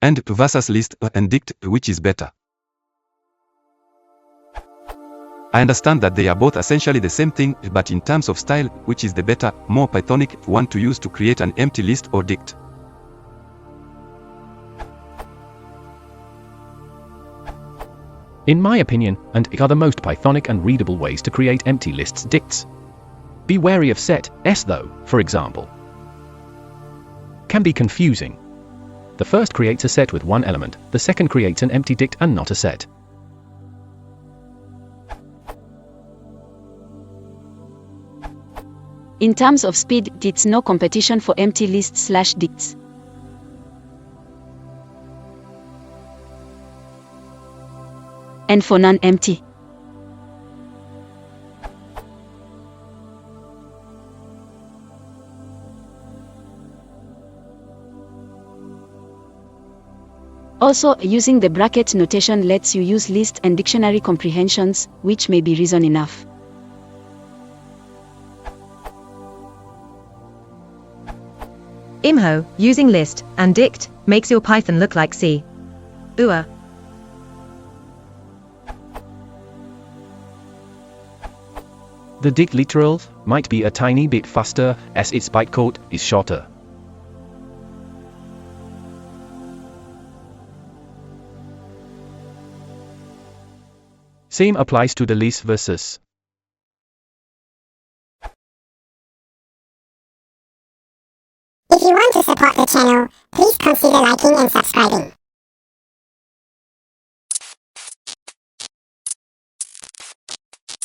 And versus list and Dict, which is better? I understand that they are both essentially the same thing, but in terms of style, which is the better, more Pythonic one to use to create an empty list or Dict? In my opinion, and are the most Pythonic and readable ways to create empty lists dicts. Be wary of set s though, for example. Can be confusing. The first creates a set with one element, the second creates an empty dict and not a set. In terms of speed, it's no competition for empty lists/dicts. And for non-empty. Also, using the bracket notation lets you use list and dictionary comprehensions, which may be reason enough. Imho, using list and dict makes your Python look like C. UA. The dict literals might be a tiny bit faster, as its bytecode is shorter. Same applies to the list versus. If you want to support the channel, please consider liking and subscribing.